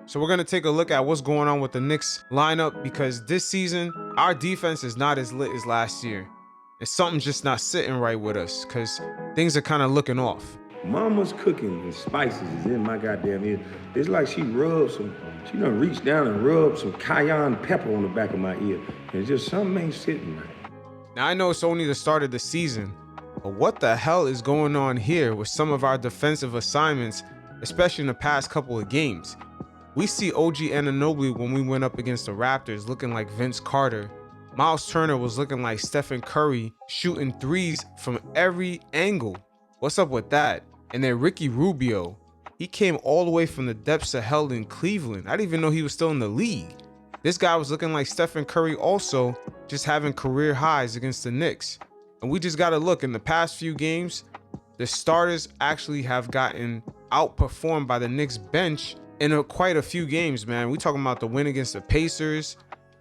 So we're going to take a look at what's going on with the Knicks lineup, because this season, our defense is not as lit as last year. And something's just not sitting right with us because things are kind of looking off. Mama's cooking and spices is in my goddamn ear. It's like she done reached down and rubbed some cayenne pepper on the back of my ear. And it's just something ain't sitting right. Now I know it's only the start of the season, but what the hell is going on here with some of our defensive assignments, especially in the past couple of games? We see OG Anunoby when we went up against the Raptors looking like Vince Carter. Miles Turner was looking like Stephen Curry, shooting threes from every angle. What's up with that? And then Ricky Rubio, he came all the way from the depths of hell in Cleveland. I didn't even know he was still in the league. This guy was looking like Stephen Curry also, just having career highs against the Knicks. And we just got to look, in the past few games, the starters actually have gotten outperformed by the Knicks bench in quite a few games, man. We talking about the win against the Pacers,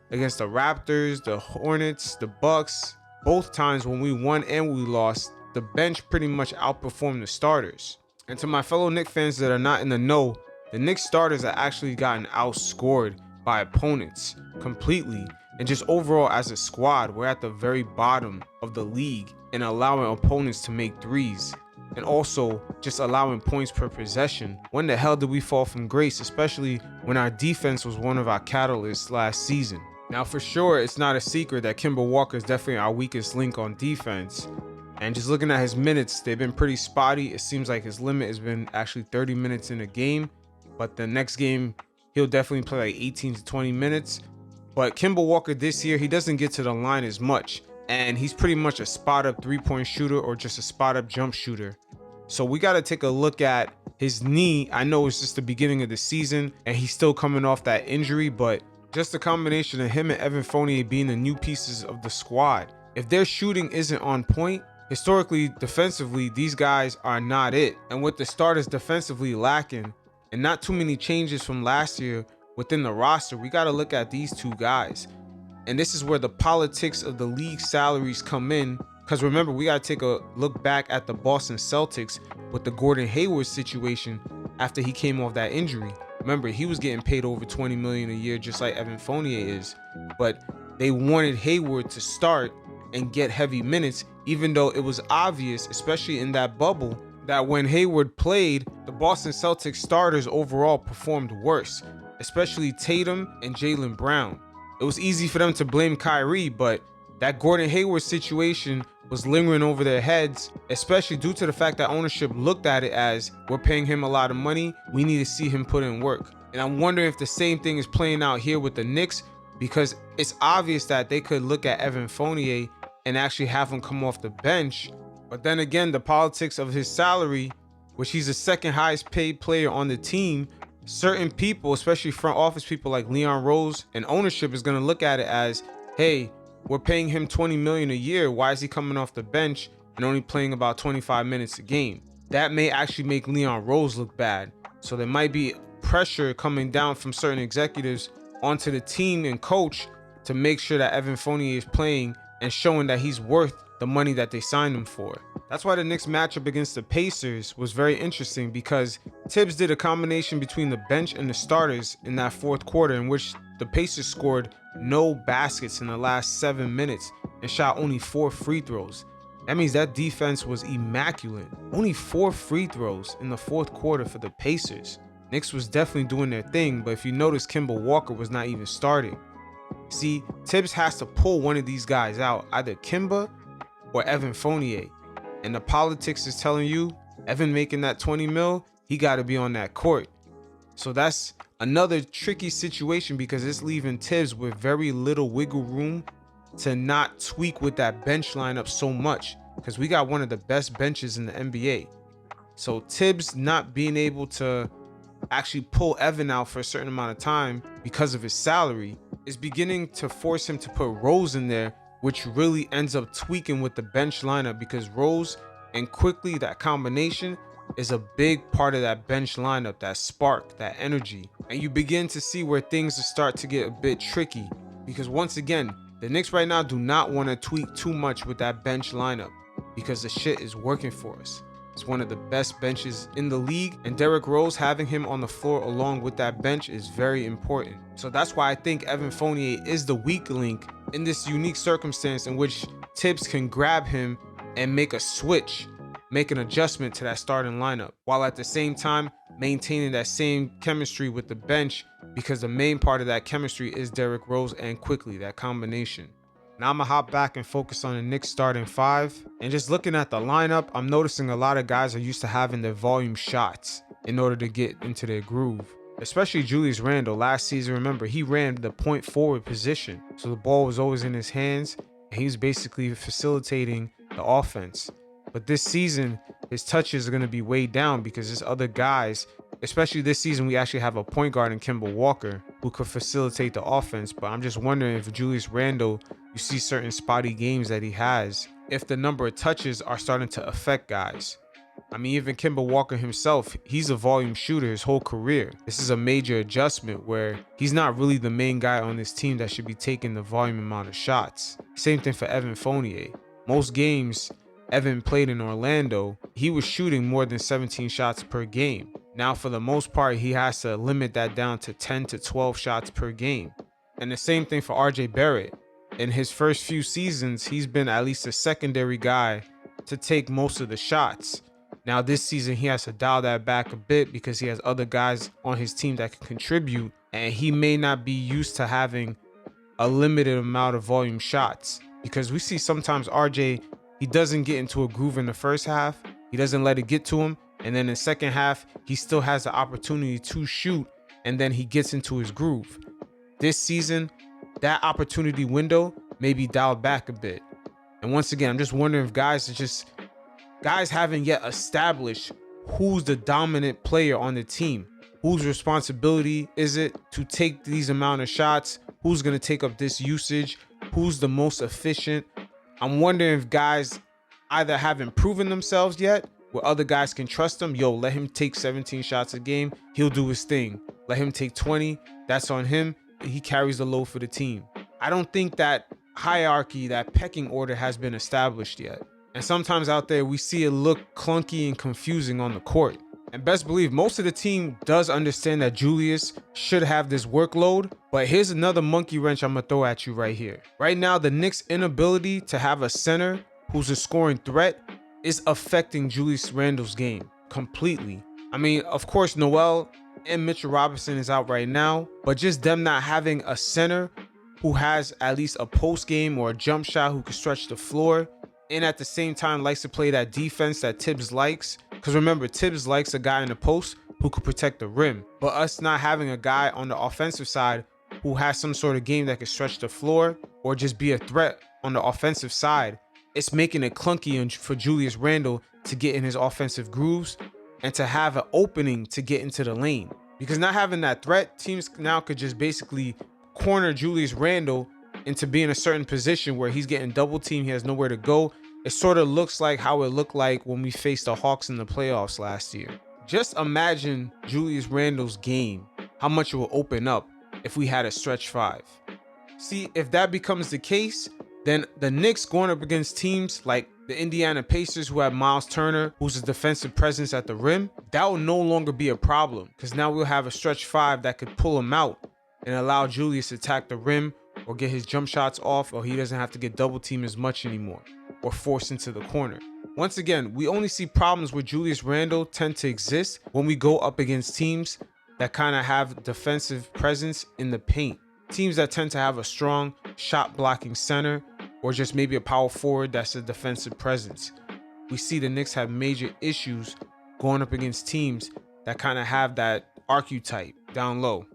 against the Raptors, the Hornets, the Bucks. Both times when we won and we lost, the bench pretty much outperformed the starters. And to my fellow Knicks fans that are not in the know, the Knicks starters have actually gotten outscored by opponents completely. And just overall as a squad, we're at the very bottom of the league in allowing opponents to make threes. And also just allowing points per possession. When the hell did we fall from grace, especially when our defense was one of our catalysts last season? Now for sure, it's not a secret that Kemba Walker is definitely our weakest link on defense. And just looking at his minutes, they've been pretty spotty. It seems like his limit has been actually 30 minutes in a game. But the next game, he'll definitely play like 18 to 20 minutes. But Kemba Walker this year, he doesn't get to the line as much. And he's pretty much a spot-up three-point shooter or just a spot-up jump shooter. So we got to take a look at his knee. I know it's just the beginning of the season and he's still coming off that injury, but just the combination of him and Evan Fournier being the new pieces of the squad. If their shooting isn't on point, historically, defensively, these guys are not it. And with the starters defensively lacking and not too many changes from last year within the roster, we got to look at these two guys. And this is where the politics of the league salaries come in. Because remember, we got to take a look back at the Boston Celtics with the Gordon Hayward situation after he came off that injury. Remember, he was getting paid over $20 million a year, just like Evan Fournier is. But they wanted Hayward to start and get heavy minutes, even though it was obvious, especially in that bubble, that when Hayward played, the Boston Celtics starters overall performed worse, especially Tatum and Jaylen Brown. It was easy for them to blame Kyrie, but that Gordon Hayward situation was lingering over their heads, especially due to the fact that ownership looked at it as, we're paying him a lot of money, we need to see him put in work. And I'm wondering if the same thing is playing out here with the Knicks, because it's obvious that they could look at Evan Fournier and actually have him come off the bench. But then again, the politics of his salary, which he's the second highest paid player on the team, certain people, especially front office people like Leon Rose and ownership, is going to look at it as, hey, we're paying him $20 million a year. Why is he coming off the bench and only playing about 25 minutes a game? That may actually make Leon Rose look bad. So there might be pressure coming down from certain executives onto the team and coach to make sure that Evan Fournier is playing and showing that he's worth the money that they signed him for. That's why the Knicks matchup against the Pacers was very interesting, because Thibs did a combination between the bench and the starters in that fourth quarter, in which the Pacers scored no baskets in the last 7 minutes and shot only 4 free throws. That means that defense was immaculate. Only 4 free throws in the fourth quarter for the Pacers. Knicks was definitely doing their thing, but if you notice, Kemba Walker was not even starting. See, Thibs has to pull one of these guys out, either Kemba or Evan Fournier. And the politics is telling you, Evan making that 20 mil, he got to be on that court. So that's another tricky situation, because it's leaving Thibs with very little wiggle room to not tweak with that bench lineup so much, because we got one of the best benches in the NBA. So Thibs not being able to actually pull Evan out for a certain amount of time because of his salary is beginning to force him to put Rose in there, which really ends up tweaking with the bench lineup, because Rose and Quickly, that combination is a big part of that bench lineup, that spark, that energy. And you begin to see where things start to get a bit tricky, because once again, the Knicks right now do not want to tweak too much with that bench lineup, because the shit is working for us. It's one of the best benches in the league, and Derrick Rose having him on the floor along with that bench is very important. So that's why I think Evan Fournier is the weak link in this unique circumstance in which Thibs can grab him and make a switch, make an adjustment to that starting lineup, while at the same time maintaining that same chemistry with the bench, because the main part of that chemistry is Derrick Rose and quickly, that combination. Now I'm gonna hop back and focus on the Knicks starting five. And just looking at the lineup, I'm noticing a lot of guys are used to having their volume shots in order to get into their groove. Especially Julius Randle. Last season, remember, he ran the point forward position. So the ball was always in his hands, and he was basically facilitating the offense. But this season, his touches are gonna be way down because there's other guys. Especially this season, we actually have a point guard in Kemba Walker who could facilitate the offense. But I'm just wondering if Julius Randle, you see certain spotty games that he has, if the number of touches are starting to affect guys. I mean, even Kemba Walker himself, he's a volume shooter his whole career. This is a major adjustment where he's not really the main guy on this team that should be taking the volume amount of shots. Same thing for Evan Fournier. Most games Evan played in Orlando, he was shooting more than 17 shots per game. Now, for the most part, he has to limit that down to 10 to 12 shots per game. And the same thing for RJ Barrett. In his first few seasons, he's been at least a secondary guy to take most of the shots. Now, this season, he has to dial that back a bit because he has other guys on his team that can contribute, and he may not be used to having a limited amount of volume shots, because we see sometimes RJ, he doesn't get into a groove in the first half. He doesn't let it get to him. And then in the second half, he still has the opportunity to shoot, and then he gets into his groove. This season, that opportunity window may be dialed back a bit. And once again, I'm just wondering if guys haven't yet established who's the dominant player on the team. Whose responsibility is it to take these amount of shots? Who's going to take up this usage? Who's the most efficient? I'm wondering if guys either haven't proven themselves yet, where other guys can trust him. Yo, let him take 17 shots a game. He'll do his thing. Let him take 20. That's on him. He carries the load for the team. I don't think that hierarchy, that pecking order has been established yet. And sometimes out there, we see it look clunky and confusing on the court. And best believe most of the team does understand that Julius should have this workload. But here's another monkey wrench I'm going to throw at you right here. Right now, the Knicks' inability to have a center who's a scoring threat is affecting Julius Randle's game completely. I mean, of course, Noel and Mitchell Robinson is out right now, but just them not having a center who has at least a post game or a jump shot who can stretch the floor, and at the same time likes to play that defense that Thibs likes. Because remember, Thibs likes a guy in the post who could protect the rim. But us not having a guy on the offensive side who has some sort of game that can stretch the floor or just be a threat on the offensive side, it's making it clunky for Julius Randle to get in his offensive grooves and to have an opening to get into the lane. Because not having that threat, teams now could just basically corner Julius Randle into being a certain position where he's getting double teamed, he has nowhere to go. It sort of looks like how it looked like when we faced the Hawks in the playoffs last year. Just imagine Julius Randle's game, how much it will open up if we had a stretch five. See, if that becomes the case, then the Knicks going up against teams like the Indiana Pacers, who have Miles Turner, who's a defensive presence at the rim, that will no longer be a problem, because now we'll have a stretch five that could pull him out and allow Julius to attack the rim or get his jump shots off, or he doesn't have to get double teamed as much anymore or forced into the corner. Once again, we only see problems with Julius Randle tend to exist when we go up against teams that kind of have defensive presence in the paint. Teams that tend to have a strong shot blocking center, or just maybe a power forward that's a defensive presence. We see the Knicks have major issues going up against teams that kind of have that archetype down low.